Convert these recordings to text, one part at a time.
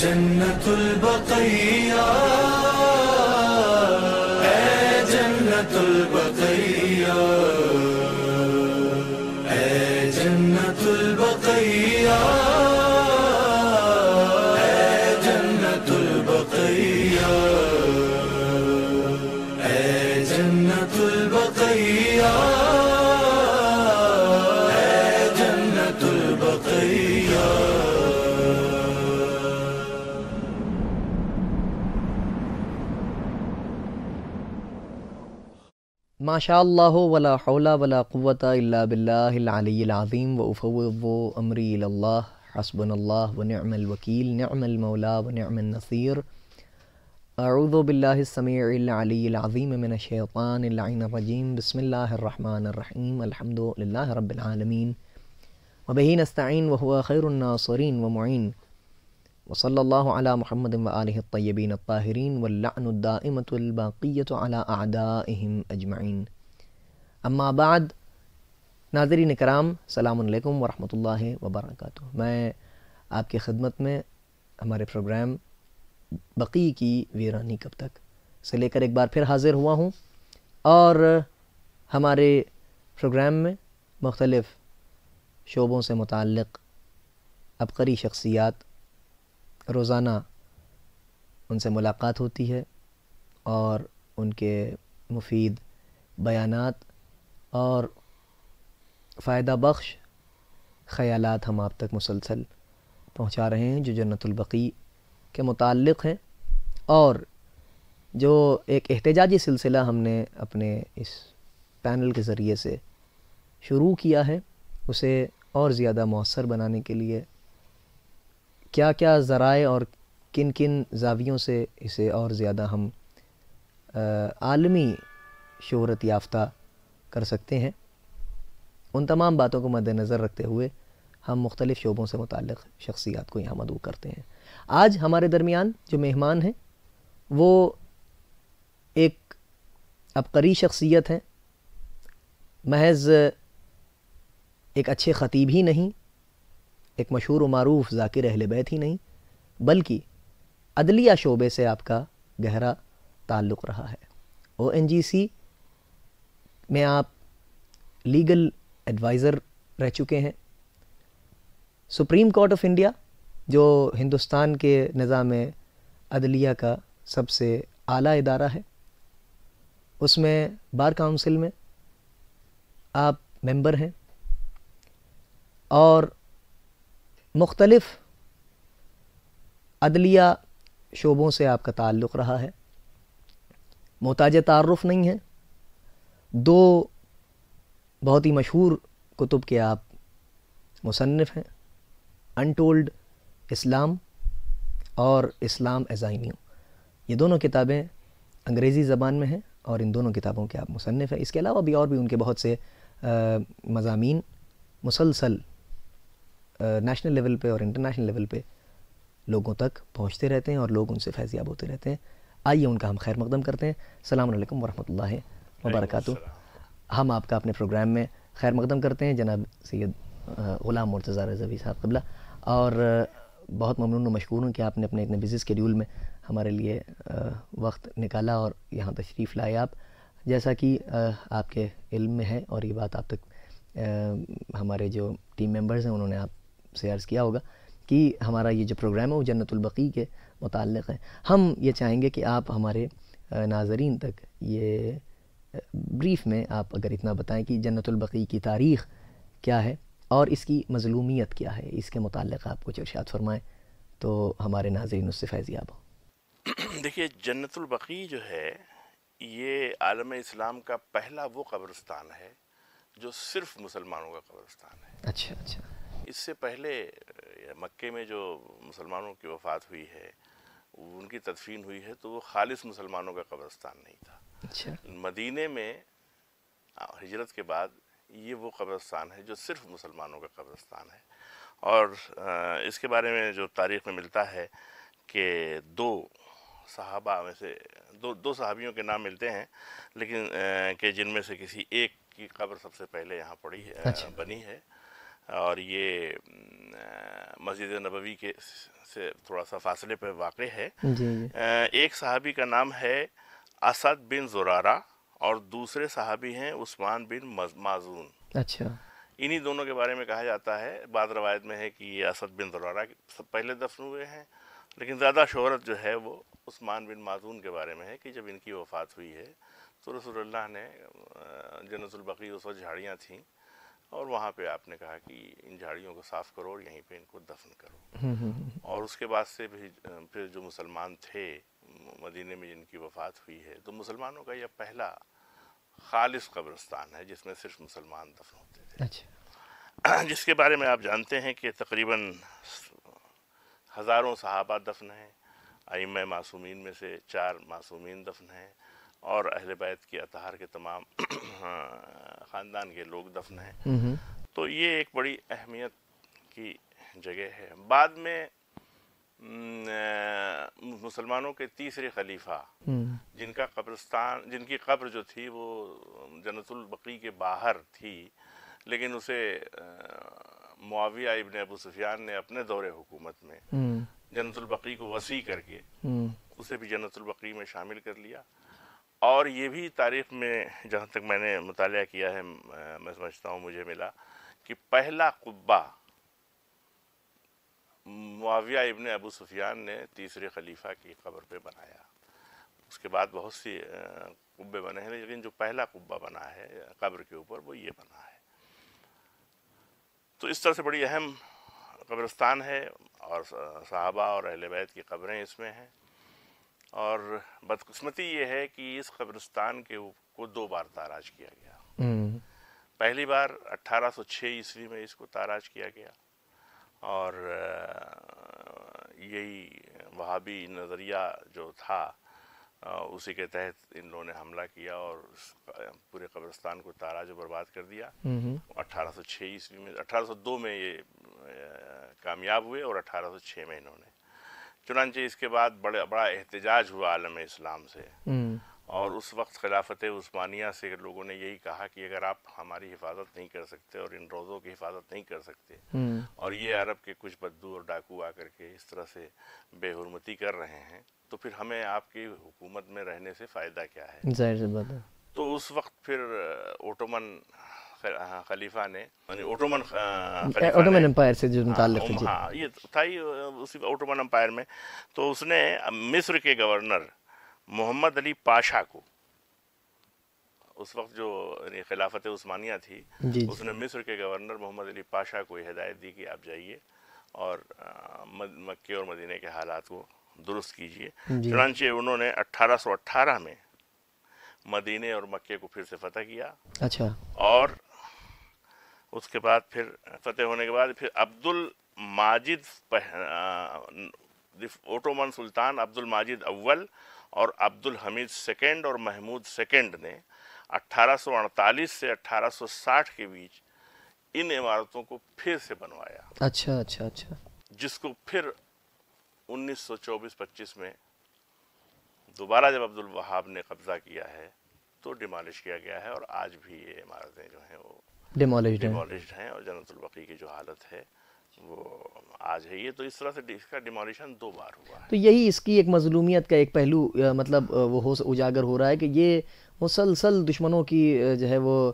جنت البقیہ، اے جنت البقیہ، اے جنت البقیہ، اے جنت البقیہ، اے جنت البقیہ، اے جنت البقیہ۔ ماشاء اللہ ولا حول ولا قوة الا باللہ العلی العظیم وافوض امری الی اللہ حسبنا اللہ ونعم الوکیل نعم المولا ونعم النصیر۔ اعوذ باللہ السمیع العلی العظیم من الشیطان اللعین الرجیم، بسم اللہ الرحمن الرحیم، الحمد للہ رب العالمین وبہ نستعین وہو خیر الناصرین ومعین، وصلی اللہ علی محمد وآلہ الطیبین الطاہرین واللعن الدائمۃ الباقیۃ علی اعدائہم اجمعین۔ اما بعد، ناظرین کرام، السلام علیکم ورحمۃ اللہ وبرکاتہ۔ میں آپ کی خدمت میں ہمارے پروگرام بقی کی ویرانی کب تک سے لے کر ایک بار پھر حاضر ہوا ہوں، اور ہمارے پروگرام میں مختلف شعبوں سے متعلق عبقری شخصیات روزانہ ان سے ملاقات ہوتی ہے، اور ان کے مفید بیانات اور فائدہ بخش خیالات ہم آپ تک مسلسل پہنچا رہے ہیں، جو جنت البقیع کے متعلق ہیں، اور جو ایک احتجاجی سلسلہ ہم نے اپنے اس پینل کے ذریعے سے شروع کیا ہے، اسے اور زیادہ مؤثر بنانے کے لیے کیا کیا ذرائع اور کن کن زاویوں سے اسے اور زیادہ ہم عالمی شہرت یافتہ کر سکتے ہیں، ان تمام باتوں کو مد نظر رکھتے ہوئے ہم مختلف شعبوں سے متعلق شخصیات کو یہاں مدعو کرتے ہیں۔ آج ہمارے درمیان جو مہمان ہیں وہ ایک عبقری شخصیت ہیں، محض ایک اچھے خطیب ہی نہیں، ایک مشہور و معروف ذاکر اہل بیت ہی نہیں، بلکہ عدلیہ شعبے سے آپ کا گہرا تعلق رہا ہے۔ ONGC میں آپ لیگل ایڈوائزر رہ چکے ہیں۔ سپریم کورٹ آف انڈیا، جو ہندوستان کے نظام عدلیہ کا سب سے اعلیٰ ادارہ ہے، اس میں بار کونسل میں آپ ممبر ہیں، اور مختلف عدلیہ شعبوں سے آپ کا تعلق رہا ہے۔ محتاج تعارف نہیں ہے، دو بہت ہی مشہور کتب کے آپ مصنف ہیں، انٹولڈ اسلام اور اسلام ایز آئی نیو۔ یہ دونوں کتابیں انگریزی زبان میں ہیں، اور ان دونوں کتابوں کے آپ مصنف ہیں۔ اس کے علاوہ بھی اور بھی ان کے بہت سے مضامین مسلسل نیشنل لیول پہ اور انٹرنیشنل لیول پہ لوگوں تک پہنچتے رہتے ہیں، اور لوگ ان سے فیض یاب ہوتے رہتے ہیں۔ آئیے ان کا ہم خیر مقدم کرتے ہیں۔ السلام علیکم ورحمۃ اللہ وبرکاتہ۔ ہم آپ کا اپنے پروگرام میں خیر مقدم کرتے ہیں جناب سید غلام مرتضیٰ رضوی صاحب قبلہ، اور بہت ممنون و مشکور ہوں کہ آپ نے اپنے اتنے بزی اسکیڈیول میں ہمارے لیے وقت نکالا اور یہاں تشریف لائے۔ آپ جیسا کہ آپ کے علم میں ہے، اور یہ بات آپ تک ہمارے جو ٹیم ممبرز ہیں انہوں نے آپ سے عرض کیا ہوگا کہ ہمارا یہ جو پروگرام ہے وہ جنت البقیع کے متعلق ہے۔ ہم یہ چاہیں گے کہ آپ ہمارے ناظرین تک یہ بریف میں آپ اگر اتنا بتائیں کہ جنت البقیع کی تاریخ کیا ہے اور اس کی مظلومیت کیا ہے، اس کے متعلق آپ کچھ ارشاد فرمائیں تو ہمارے ناظرین اس سے فیض یاب ہوں۔ دیکھیے، جنت البقیع جو ہے یہ عالم اسلام کا پہلا وہ قبرستان ہے جو صرف مسلمانوں کا قبرستان ہے۔ اچھا اچھا۔ اس سے پہلے مکے میں جو مسلمانوں کی وفات ہوئی ہے، ان کی تدفین ہوئی ہے، تو وہ خالص مسلمانوں کا قبرستان نہیں تھا۔ اچھا۔ مدینے میں ہجرت کے بعد یہ وہ قبرستان ہے جو صرف مسلمانوں کا قبرستان ہے۔ اور اس کے بارے میں جو تاریخ میں ملتا ہے کہ دو صحابہ میں سے دو صحابیوں کے نام ملتے ہیں، لیکن کہ جن میں سے کسی ایک کی قبر سب سے پہلے یہاں پڑی ہے، بنی ہے، اور یہ مسجد نبوی کے سے تھوڑا سا فاصلے پہ واقع ہے۔ ایک صحابی کا نام ہے اسد بن زرارہ اور دوسرے صحابی ہیں عثمان بن مازون۔ اچھا، انہی دونوں کے بارے میں کہا جاتا ہے، بعض روایت میں ہے کہ یہ اسد بن زرارہ پہلے دفن ہوئے ہیں، لیکن زیادہ شہرت جو ہے وہ عثمان بن مازون کے بارے میں ہے کہ جب ان کی وفات ہوئی ہے تو رسول اللہ نے جنت البقیع، اس وقت جھاڑیاں تھیں، اور وہاں پہ آپ نے کہا کہ ان جھاڑیوں کو صاف کرو اور یہیں پہ ان کو دفن کرو۔ اور اس کے بعد سے بھی پھر جو مسلمان تھے مدینے میں جن کی وفات ہوئی ہے، تو مسلمانوں کا یہ پہلا خالص قبرستان ہے جس میں صرف مسلمان دفن ہوتے تھے۔ اچھا، جس کے بارے میں آپ جانتے ہیں کہ تقریباً ہزاروں صحابہ دفن ہیں، ائمہ معصومین میں سے 4 معصومین دفن ہیں، اور اہل بیت کے اطہار کے تمام خاندان کے لوگ دفن ہیں۔ تو یہ ایک بڑی اہمیت کی جگہ ہے۔ بعد میں مسلمانوں کے تیسرے خلیفہ جن کا قبرستان، جن کی قبر جو تھی وہ جنت البقیع کے باہر تھی، لیکن اسے معاویہ ابن ابو سفیان نے اپنے دور حکومت میں جنت البقیع کو وسیع کر کے اسے بھی جنت البقیع میں شامل کر لیا۔ اور یہ بھی تاریخ میں جہاں تک میں نے مطالعہ کیا ہے، میں سمجھتا ہوں مجھے ملا کہ پہلا قبہ معاویہ ابن ابو سفیان نے تیسرے خلیفہ کی قبر پہ بنایا۔ اس کے بعد بہت سی قبے بنے ہیں، لیکن جو پہلا قبہ بنا ہے قبر کے اوپر وہ یہ بنا ہے۔ تو اس طرح سے بڑی اہم قبرستان ہے، اور صحابہ اور اہل بیت کی قبریں اس میں ہیں۔ اور بدقسمتی یہ ہے کہ اس قبرستان کو 2 بار تاراج کیا گیا۔ پہلی بار 1806 عیسوی میں اس کو تاراج کیا گیا، اور یہی وہابی نظریہ جو تھا اسی کے تحت ان لوگوں نے حملہ کیا اور پورے قبرستان کو تاراج و برباد کر دیا۔ 1806 عیسوی میں، 1802 میں یہ کامیاب ہوئے، اور 1806 میں انہوں نے، چنانچہ اس کے بعد بڑا احتجاج ہوا عالم اسلام سے، اور اس وقت خلافت عثمانیہ سے لوگوں نے یہی کہا کہ اگر آپ ہماری حفاظت نہیں کر سکتے اور ان روزوں کی حفاظت نہیں کر سکتے، اور یہ عرب کے کچھ بدو اور ڈاکو آ کر کے اس طرح سے بے حرمتی کر رہے ہیں، تو پھر ہمیں آپ کی حکومت میں رہنے سے فائدہ کیا ہے؟ ظاہر سی بات ہے۔ تو اس وقت پھر اوٹومن خلیفہ نے، یعنی اوٹومن امپائر سے جو متعلق ہے، ہاں یہ تھا ہی اسی اوٹومن امپائر میں، تو اس نے مصر کے گورنر محمد علی پاشا کو، اس وقت جو خلافت عثمانیہ تھی، اس نے مصر کے گورنر محمد علی پاشا کو ہدایت دی کہ آپ جائیے اور مکے اور مدینے کے حالات کو درست کیجیے۔ چنانچہ انہوں نے 1818 میں مدینے اور مکے کو پھر سے فتح کیا۔ اچھا، اور اس کے بعد پھر فتح ہونے کے بعد پھر عبد الماجد اوٹومن سلطان عبد الماجد اول اور عبد الحمید سیکنڈ اور محمود سیکنڈ نے 1848 سے 1860 کے بیچ ان عمارتوں کو پھر سے بنوایا۔ اچھا اچھا اچھا، جس کو پھر 1924-25 میں دوبارہ جب عبد الوہاب نے قبضہ کیا ہے تو ڈیمالش کیا گیا ہے، اور آج بھی یہ عمارتیں جو ہیں وہ ڈیمالشڈ ہیں، اور جنت البقیع کی جو حالت ہے وہ آج ہے۔ یہ تو اس طرح سے اس کا ڈیمالیشن 2 بار ہوا ہے۔ تو یہی اس کی ایک مظلومیت کا ایک پہلو مطلب وہ اجاگر ہو رہا ہے کہ یہ مسلسل دشمنوں کی جو ہے وہ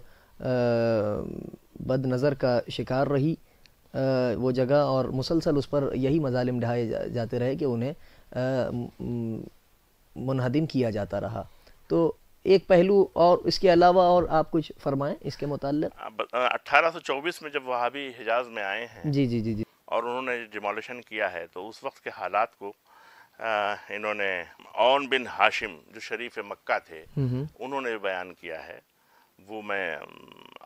بد نظر کا شکار رہی وہ جگہ، اور مسلسل اس پر یہی مظالم ڈھائے جاتے رہے کہ انہیں منہدم کیا جاتا رہا۔ تو ایک پہلو، اور اس کے علاوہ اور آپ کچھ فرمائیں اس کے متعلق۔ 1824 میں جب وہابی حجاز میں آئے ہیں جی جی جی جی، اور انہوں نے ڈیمولیشن کیا ہے، تو اس وقت کے حالات کو انہوں نے عون بن ہاشم جو شریف مکہ تھے انہوں نے بیان کیا ہے، وہ میں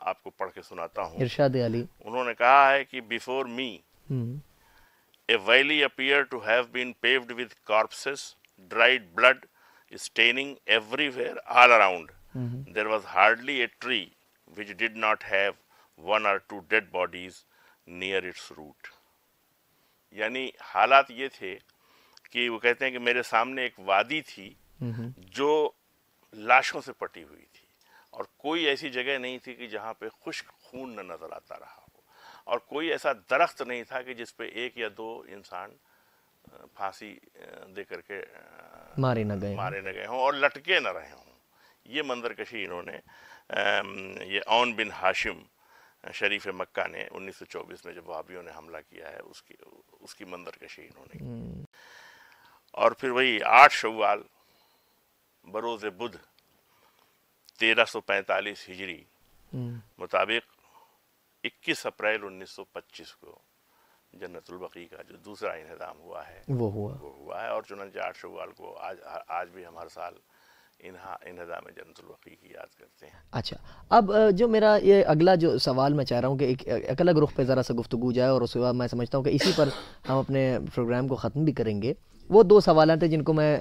آپ کو پڑھ کے سناتا ہوں۔ ارشاد علی۔ انہوں نے کہا ہے کہ before me a valley appeared to have been paved with corpses, dried blood staining everywhere all around. There was hardly a tree which did not have 1 or 2 dead bodies near its root. یعنی حالات یہ تھے کہ وہ کہتے ہیں کہ میرے سامنے ایک وادی تھی جو لاشوں سے پٹی ہوئی تھی، اور کوئی ایسی جگہ نہیں تھی کہ جہاں پہ خشک خون نہ نظر آتا رہا ہو، اور کوئی ایسا درخت نہیں تھا کہ جس پہ ایک یا دو انسان پھانسی دے کر کے مارے نہ گئے ہوں اور لٹکے نہ رہے ہوں. یہ منظر کشی انہوں نے یہ عون بن ہاشم شریف مکہ نے 1924 میں جب وہابیوں نے حملہ کیا ہے اس کی منظر کشی انہوں نے کی. اور پھر وہی 8 شوال بروز بدھ 1345 ہجری مطابق 21 اپریل 1925 کو جنت البقیع کا جو دوسرا انہدام ہوا ہے وہ ہوا ہے. اور چنانچہ 8 شوال کو آج بھی ہم ہر سال انہدام جنت البقیع کی یاد کرتے ہیں. اچھا، اب جو میرا یہ اگلا جو سوال میں چاہ رہا ہوں کہ ایک الگ رخ پہ ذرا سا گفتگو جائے، اور اس کے بعد میں سمجھتا ہوں کہ اسی پر ہم اپنے پروگرام کو ختم بھی کریں گے. وہ 2 سوالات ہیں جن کو میں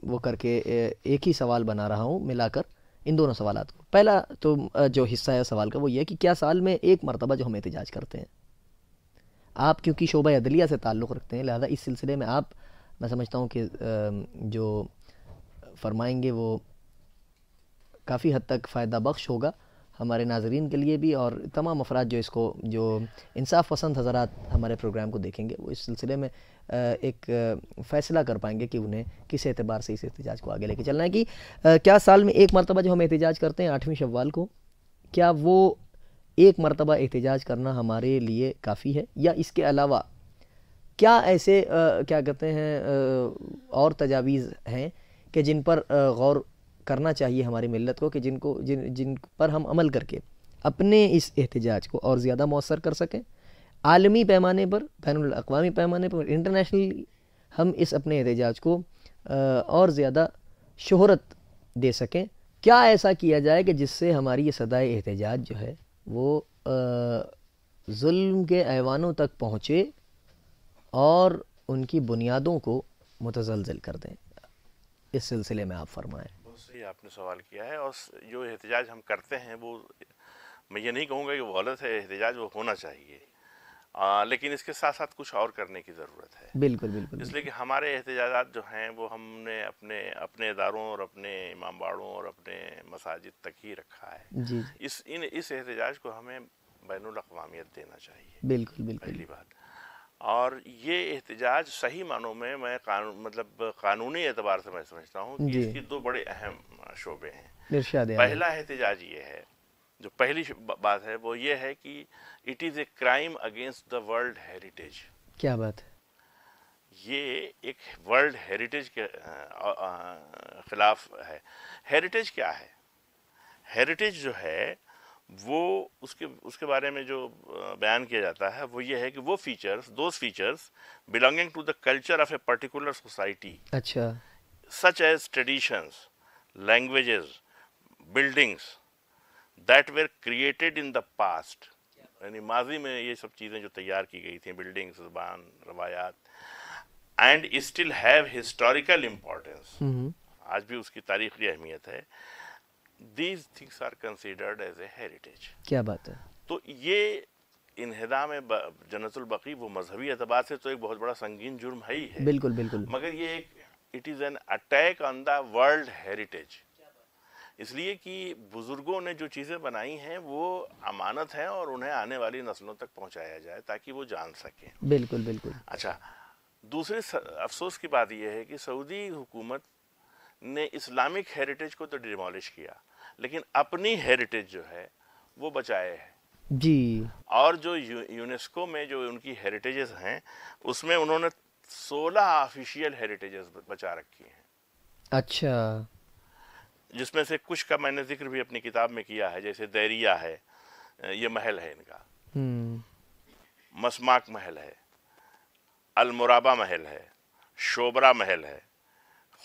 وہ کر کے ایک ہی سوال بنا رہا ہوں ملا کر ان دونوں سوالات کو. پہلا تو جو حصہ ہے سوال کا وہ یہ ہے کہ کیا سال میں ایک مرتبہ جو ہم احتجاج کرتے ہیں، آپ کیونکہ شعبہ عدلیہ سے تعلق رکھتے ہیں لہذا اس سلسلے میں آپ میں سمجھتا ہوں کہ جو فرمائیں گے وہ کافی حد تک فائدہ بخش ہوگا ہمارے ناظرین کے لیے بھی، اور تمام افراد جو اس کو جو انصاف پسند حضرات ہمارے پروگرام کو دیکھیں گے وہ اس سلسلے میں ایک فیصلہ کر پائیں گے کہ انہیں کس اعتبار سے اس احتجاج کو آگے لے کے چلنا ہے. کہ کیا سال میں ایک مرتبہ جو ہم احتجاج کرتے ہیں 8ویں شوال کو، کیا وہ ایک مرتبہ احتجاج کرنا ہمارے لیے کافی ہے، یا اس کے علاوہ کیا ایسے کیا کہتے ہیں اور تجاویز ہیں کہ جن پر غور کرنا چاہیے ہماری ملت کو، کہ جن پر ہم عمل کر کے اپنے اس احتجاج کو اور زیادہ مؤثر کر سکیں، عالمی پیمانے پر، بین الاقوامی پیمانے پر، انٹرنیشنل ہم اس اپنے احتجاج کو اور زیادہ شہرت دے سکیں. کیا ایسا کیا جائے کہ جس سے ہماری یہ صدائے احتجاج جو ہے وہ ظلم کے ایوانوں تک پہنچے اور ان کی بنیادوں کو متزلزل کر دیں؟ اس سلسلے میں آپ فرمائیں. بہت صحیح آپ نے سوال کیا ہے. اور جو احتجاج ہم کرتے ہیں وہ میں یہ نہیں کہوں گا کہ وہ غلط ہے، احتجاج وہ ہونا چاہیے، لیکن اس کے ساتھ ساتھ کچھ اور کرنے کی ضرورت ہے. بالکل اس لیے کہ ہمارے احتجاجات جو ہیں وہ ہم نے اپنے اداروں اور اپنے امام باڑوں اور اپنے مساجد تک ہی رکھا ہے. جی اس احتجاج کو ہمیں بین الاقوامیت دینا چاہیے. بالکل پہلی بات. اور یہ احتجاج صحیح معنوں میں مطلب قانونی اعتبار سے میں سمجھتا ہوں کہ اس کی 2 بڑے اہم شعبے ہیں. پہلا احتجاج یہ ہے، جو پہلی بات ہے وہ یہ ہے کہ it is a crime against the world heritage. کیا بات ہے؟ یہ ایک ورلڈ ہیریٹیج کے خلاف ہے. ہیریٹیج کیا ہے؟ ہیریٹیج جو ہے وہ اس کے بارے میں جو بیان کیا جاتا ہے وہ یہ ہے کہ وہ those features belonging to the culture of a particular society, اچھا، such as traditions, languages, buildings that were created in the past. یعنی ماضی میں یہ سب چیزیں جو تیار کی گئی تھیں، بلڈنگز، زبان، روایات، and still have historical importance. آج بھی اس کی تاریخی اہمیت ہے. These things are considered as a heritage. کیا بات ہے؟ تو یہ انہدام جنت البقیع وہ مذہبی اعتبار سے تو ایک بہت بڑا سنگین جرم ہے ہی ہے. بالکل. مگر یہ ایک it is an attack on the world heritage. اس لیے کہ بزرگوں نے جو چیزیں بنائی ہیں وہ امانت ہیں اور انہیں آنے والی نسلوں تک پہنچایا جائے تاکہ وہ جان سکیں. بالکل. اچھا، دوسری افسوس کی بات یہ ہے کہ سعودی حکومت نے اسلامک ہیریٹیج کو تو ڈیمالش کیا لیکن اپنی ہیریٹیج جو ہے وہ بچائے ہے. جی. اور جو یونیسکو میں جو ان کی ہیریٹیجز ہیں اس میں انہوں نے 16 آفیشیل ہیریٹیجز بچا رکھی ہیں. اچھا. جس میں سے کچھ کا میں نے ذکر بھی اپنی کتاب میں کیا ہے، جیسے دیریہ ہے، یہ محل ہے ان کا، مسماک محل ہے، المرابہ محل ہے، شوبرا محل ہے،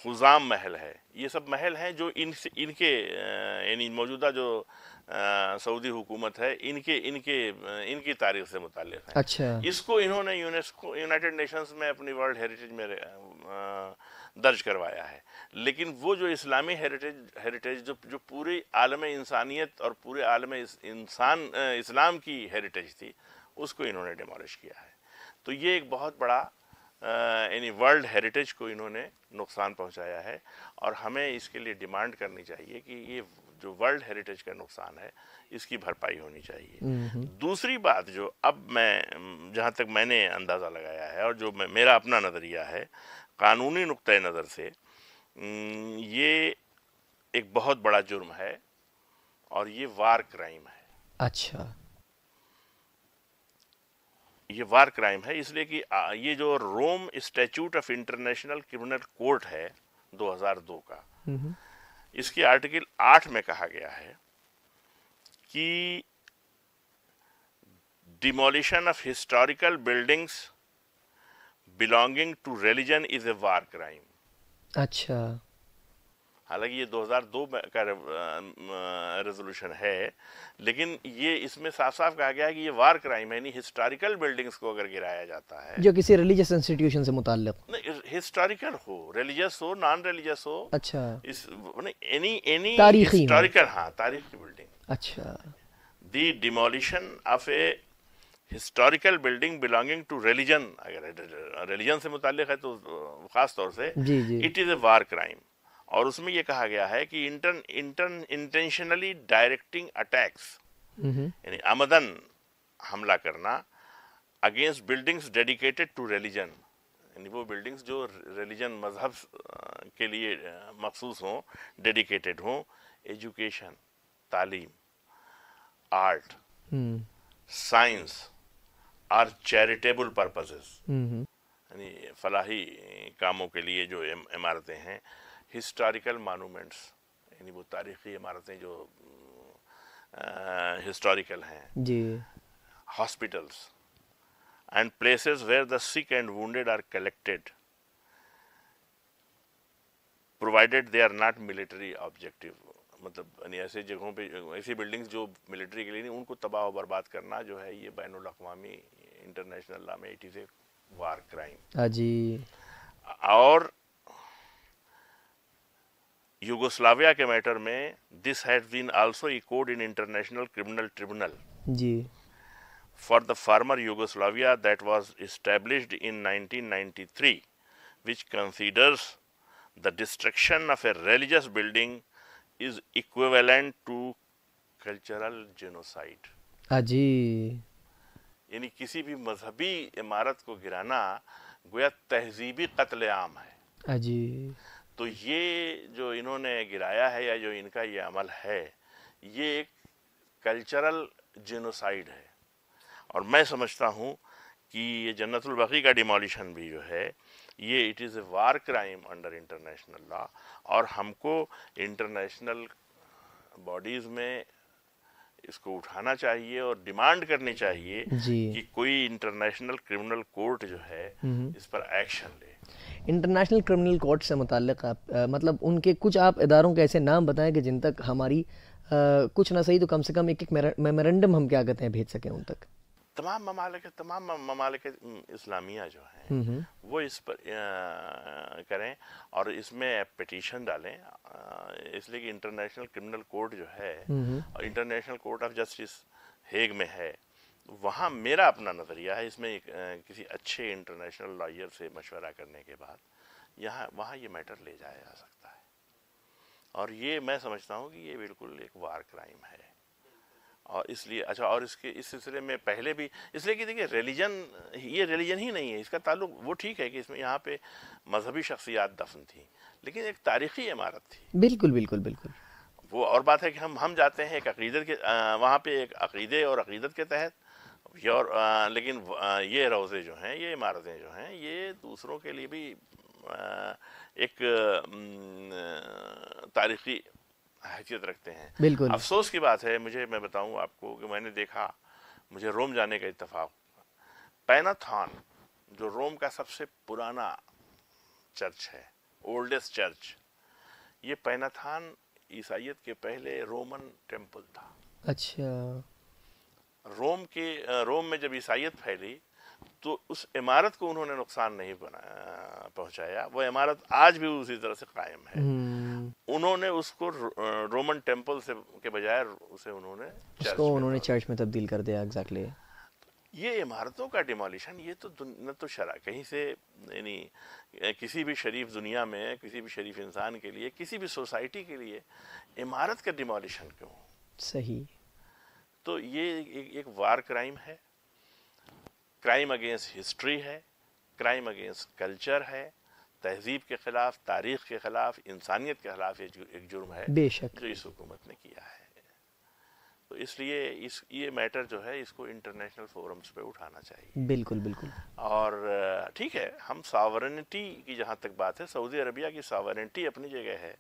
خزام محل ہے. یہ سب محل ہیں جو ان کے یعنی موجودہ جو سعودی حکومت ہے ان کی تاریخ سے متعلق ہے. اچھا. اس کو انہوں نے یونائٹڈ نیشنز میں اپنی ورلڈ ہیریٹیج میں درج کروایا ہے. لیکن وہ جو اسلامی ہیریٹیج جو پوری عالم انسانیت اور پورے عالم اسلام کی ہیریٹیج تھی اس کو انہوں نے ڈیمالش کیا ہے. تو یہ ایک بہت بڑا یعنی ورلڈ ہیریٹیج کو انہوں نے نقصان پہنچایا ہے. اور ہمیں اس کے لیے ڈیمانڈ کرنی چاہیے کہ یہ جو ورلڈ ہیریٹیج کا نقصان ہے اس کی بھرپائی ہونی چاہیے. دوسری بات جو اب میں جہاں تک میں نے اندازہ لگایا ہے اور جو میرا اپنا نظریہ ہے قانونی نقطۂ نظر سے، یہ ایک بہت بڑا جرم ہے اور یہ وار کرائم ہے. اچھا، یہ وار کرائم ہے اس لیے کہ یہ جو Rome Statute of International Criminal Court ہے 2002 کا، اس کی آرٹیکل 8 میں کہا گیا ہے کہ demolition of historical buildings belonging to religion is a war crime. اچھا، حالانکہ یہ 2002 کا ریزولوشن ہے، لیکن یہ اس میں صاف صاف کہا گیا ہے کہ یہ وار کرائم ہے. یعنی ہسٹوریکل بلڈنگز کو اگر گرایا جاتا ہے جو کسی ریلیجس انسٹیٹیوشن سے متعلق، ہسٹوریکل ہو، ریلیجس ہو، نان ریلیجس ہو، اچھا، اینی تاریخی ہسٹوریکل، ہاں تاریخ کی بلڈنگ، اچھا، the demolition of a historical building belonging to religion, اگر ریلیجن سے متعلق ہے تو خاص طور سے جی جی، it is a war crime. اور اس میں یہ کہا گیا ہے کہ انٹینشنلی ڈائریکٹنگ اٹیکس، یعنی آمدن حملہ کرنا against buildings dedicated to religion, یعنی وہ بلڈنگز جو ریلیجن مذہب کے لیے مخصوص ہوں، ڈیڈیکیٹڈ ہوں، ایجوکیشن، تعلیم، آرٹ، سائنس اور چیریٹیبل پرپزز، یعنی فلاحی کاموں کے لیے جو عمارتیں ہیں، ہسٹوریکل مانومنٹس، یعنی وہ تاریخی عمارتیں جو ہسٹوریکل ہیں، جی، hospitals and places where the sick and wounded are collected provided they are not military objective. مطلب یعنی ایسے جگہوں پہ، ایسی بلڈنگز جو ملٹری کے لیے نہیں، ان کو تباہ و برباد کرنا جو ہے یہ بین الاقوامی انٹرنیشنل لا میں it is a war crime. جی، اور یوگوسلاویا کے میٹر میں this has been also echoed in international criminal tribunal جی، for the former Yugoslavia that was established in 1993, which considers the destruction of a religious building is equivalent to cultural genocide. جی، یعنی کسی بھی مذہبی عمارت کو گرانا گویا تہذیبی قتل عام ہے. جی، تو یہ جو انہوں نے گرایا ہے یا جو ان کا یہ عمل ہے، یہ ایک کلچرل جینوسائیڈ ہے. اور میں سمجھتا ہوں کہ یہ جنت البقیع کا ڈیمولیشن بھی جو ہے یہ it is a war crime under international law. اور ہم کو انٹرنیشنل باڈیز میں اس کو اٹھانا چاہیے اور ڈیمانڈ کرنی چاہیے جی، کہ کوئی انٹرنیشنل کرمنل کورٹ جو ہے اس پر ایکشن لے. انٹرنیشنل کرمنل کورٹ سے متعلق آپ مطلب ان کے کچھ آپ اداروں کے ایسے نام بتائیں کہ جن تک ہماری کچھ نہ صحیح تو کم سے کم ایک میمورنڈم ہم کیا کہتے ہیں بھیج سکیں ان تک. تمام ممالک اسلامیہ جو ہیں وہ اس پر کریں اور اس میں پیٹیشن ڈالیں، اس لیے کہ انٹرنیشنل کرمنل کورٹ جو ہے اور international court of justice Hague میں ہے، وہاں میرا اپنا نظریہ ہے، اس میں کسی اچھے انٹرنیشنل لائر سے مشورہ کرنے کے بعد وہاں یہ میٹر لے جایا جا سکتا ہے. اور یہ میں سمجھتا ہوں کہ یہ بالکل ایک وار کرائم ہے. اور اس لیے اچھا، اور اس سلسلے میں پہلے بھی، اس لیے کہ دیکھیے یہ ریلیجن ہی نہیں ہے، اس کا تعلق وہ ٹھیک ہے کہ اس میں یہاں پہ مذہبی شخصیات دفن تھیں، لیکن ایک تاریخی عمارت تھی. بالکل بالکل بالکل. وہ اور بات ہے کہ ہم جاتے ہیں ایک عقیدت کے وہاں پہ ایک عقیدے اور عقیدت کے تحت، لیکن یہ روضے جو ہیں، یہ عمارتیں جو ہیں، یہ دوسروں کے لیے بھی ایک تاریخی حیثیت رکھتے ہیں. بالکل. افسوس کی بات ہے، میں بتاؤں آپ کو کہ میں نے دیکھا، مجھے روم جانے کا اتفاق، پیناتھون جو روم کا سب سے پرانا چرچ ہے، اولڈسٹ چرچ، یہ پیناتھون عیسائیت کے پہلے رومن ٹیمپل تھا. اچھا. روم میں جب عیسائیت پھیلی تو اس عمارت کو انہوں نے نقصان نہیں پہنچایا، وہ عمارت آج بھی اسی طرح سے قائم ہے. انہوں نے اس کو رومن ٹیمپل سے کے بجائے اسے انہوں نے چرچ میں تبدیل تبدیل کر دیا. ایگزیکٹلی. یہ عمارتوں کا ڈیمولیشن یہ تو نہ تو شرع کہیں سے، یعنی کسی بھی شریف دنیا میں کسی بھی شریف انسان کے لیے کسی بھی سوسائٹی کے لیے عمارت کا ڈیمولیشن کیوں؟ صحیح. تو یہ ایک وار کرائم ہے، کرائم اگینسٹ ہسٹری ہے، کرائم اگینسٹ کلچر ہے، تہذیب کے خلاف، تاریخ کے خلاف، انسانیت کے خلاف ایک جرم ہے بے شک. جو اس حکومت نے کیا ہے. تو اس لیے یہ میٹر جو ہے اس کو انٹرنیشنل فورمز پہ اٹھانا چاہیے. بالکل بالکل. اور ٹھیک ہے، ہم ساورنٹی کی جہاں تک بات ہے، سعودی عربیہ کی ساورنٹی اپنی جگہ ہے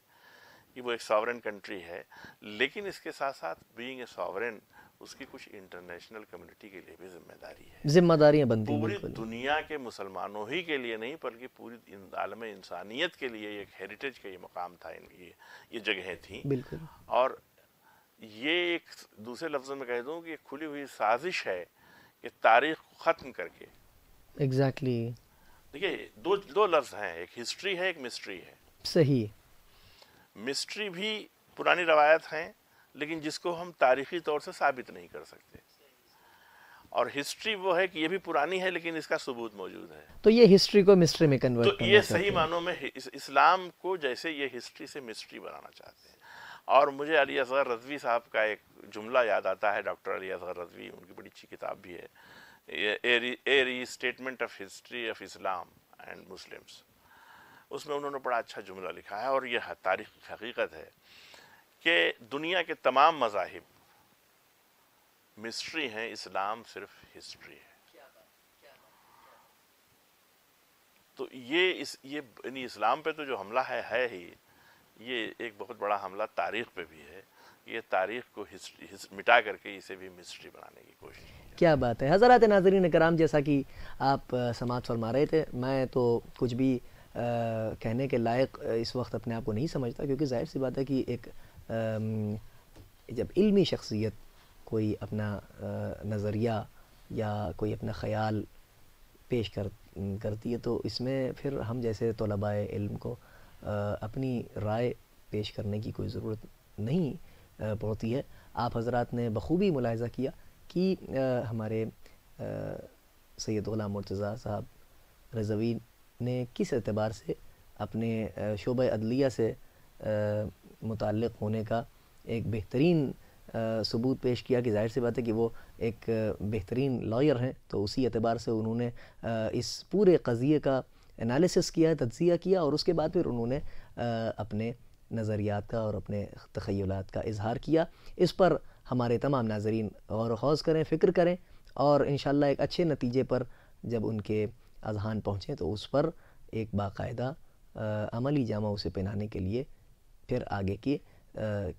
کہ وہ ایک ساورن کنٹری ہے، لیکن اس کے ساتھ ساتھ بینگ اے ساورن اس کی کچھ انٹرنیشنل کمیونٹی کے لیے بھی ذمہ داری ہے، ذمہ داریاں بنتی ہیں. پوری بالکل. دنیا کے مسلمانوں ہی کے لیے نہیں بلکہ پوری عالم انسانیت کے لیے ایک ہیریٹیج کا یہ مقام تھا، یہ جگہیں تھیں. بالکل. اور یہ ایک دوسرے لفظوں میں کہہ دوں کہ ایک کھلی ہوئی سازش ہے کہ تاریخ کو ختم کر کے. ایگزیکٹلی. دیکھیے دو لفظ ہیں، ایک ہسٹری ہے، ایک مسٹری ہے. صحیح. مسٹری بھی پرانی روایت ہیں لیکن جس کو ہم تاریخی طور سے ثابت نہیں کر سکتے، اور ہسٹری وہ ہے کہ یہ بھی پرانی ہے لیکن اس کا ثبوت موجود ہے. تو یہ ہسٹری کو مسٹری میں کنورٹ تو یہ صحیح معنوں میں اسلام کو جیسے یہ ہسٹری سے مسٹری بنانا چاہتے ہیں. اور مجھے علی اصغر رضوی صاحب کا ایک جملہ یاد آتا ہے، ڈاکٹر علی اصغر رضوی، ان کی بڑی اچھی کتاب بھی ہے، a restatement of history of Islam and Muslims. اس میں انہوں نے بڑا اچھا جملہ لکھا ہے اور یہ تاریخ کی حقیقت ہے کہ دنیا کے تمام مذاہب مسٹری ہیں، اسلام صرف ہسٹری ہے. تو یہ یعنی اسلام پہ تو جو حملہ ہے ہی، یہ ایک بہت بڑا حملہ تاریخ پہ بھی ہے. یہ تاریخ کو مٹا کر کے اسے بھی مسٹری بنانے کی کوشش کی. کیا بات ہے. حضرات ناظرین کرام، جیسا کہ آپ سماعت فرما رہے تھے، میں تو کچھ بھی کہنے کے لائق اس وقت اپنے آپ کو نہیں سمجھتا، کیونکہ ظاہر سی بات ہے کہ ایک جب علمی شخصیت کوئی اپنا نظریہ یا کوئی اپنا خیال پیش کرتی ہے تو اس میں پھر ہم جیسے طلباء علم کو اپنی رائے پیش کرنے کی کوئی ضرورت نہیں پڑتی ہے. آپ حضرات نے بخوبی ملاحظہ کیا کہ ہمارے سید غلام مرتضیٰ صاحب رضوی نے کس اعتبار سے اپنے شعبہ عدلیہ سے متعلق ہونے کا ایک بہترین ثبوت پیش کیا کہ ظاہر سی بات ہے کہ وہ ایک بہترین لائر ہیں. تو اسی اعتبار سے انہوں نے اس پورے قضیے کا انالیسس کیا، تجزیہ کیا، اور اس کے بعد پھر انہوں نے اپنے نظریات کا اور اپنے تخیلات کا اظہار کیا. اس پر ہمارے تمام ناظرین غور و خوض کریں، فکر کریں، اور انشاءاللہ ایک اچھے نتیجے پر جب ان کے اذہان پہنچیں تو اس پر ایک باقاعدہ عملی جامہ اسے پہنانے کے لیے پھر آگے کی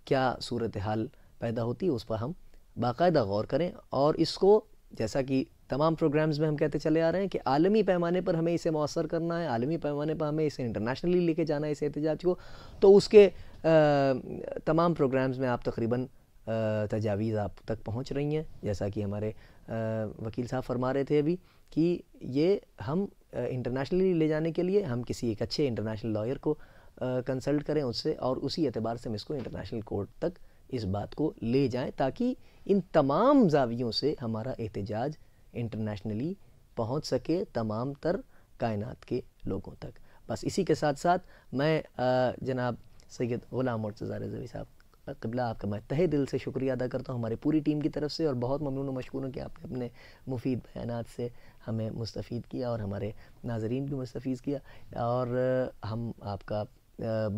کیا صورتحال پیدا ہوتی ہے اس پر ہم باقاعدہ غور کریں. اور اس کو جیسا کہ تمام پروگرامز میں ہم کہتے چلے آ رہے ہیں کہ عالمی پیمانے پر ہمیں اسے مؤثر کرنا ہے، عالمی پیمانے پر ہمیں اسے انٹرنیشنلی لے کے جانا ہے اس احتجاج کو. تو اس کے تمام پروگرامز میں آپ تقریباً تجاویز آپ تک پہنچ رہی ہیں، جیسا کہ ہمارے وکیل صاحب فرما رہے تھے ابھی کہ یہ ہم انٹرنیشنلی لے جانے کے لیے ہم کسی ایک اچھے انٹرنیشنل لائر کو کنسلٹ کریں اس سے، اور اسی اعتبار سے ہم اس کو انٹرنیشنل کورٹ تک اس بات کو لے جائیں تاکہ ان تمام زاویوں سے ہمارا احتجاج انٹرنیشنلی پہنچ سکے تمام تر کائنات کے لوگوں تک. بس اسی کے ساتھ ساتھ میں جناب سید غلام مرتضیٰ رضوی صاحب قبلہ آپ کا میں تہہ دل سے شکریہ ادا کرتا ہوں ہماری پوری ٹیم کی طرف سے، اور بہت ممنون و مشکور ہوں کہ آپ نے اپنے مفید بیانات سے ہمیں مستفید کیا اور ہمارے ناظرین بھی مستفید کیا. اور ہم آپ کا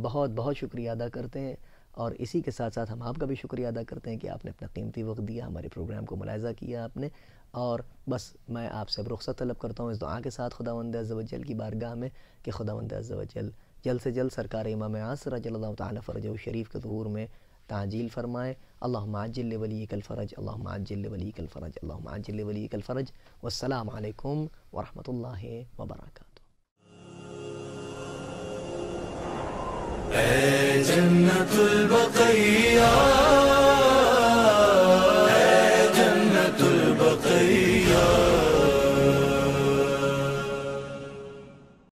بہت بہت شکریہ ادا کرتے ہیں، اور اسی کے ساتھ ساتھ ہم آپ کا بھی شکریہ ادا کرتے ہیں کہ آپ نے اپنا قیمتی وقت دیا، ہمارے پروگرام کو ملاحظہ کیا آپ نے. اور بس میں آپ سے رخصت طلب کرتا ہوں اس دعا کے ساتھ خداوند عز و جل کی بارگاہ میں کہ خداوند عز و جل جلد سے جلد سرکار امام عصر رضی اللہ تعالی فرجہ شریف کے ظہور میں تعجیل فرمائے. اللہم عجل لولیک الفرج، اللہم عجل لولیک الفرج، اللہم عجل لولیک الفرج. والسلام علیکم ورحمۃ اللہ وبرکاتہ. اے جنت البقیہ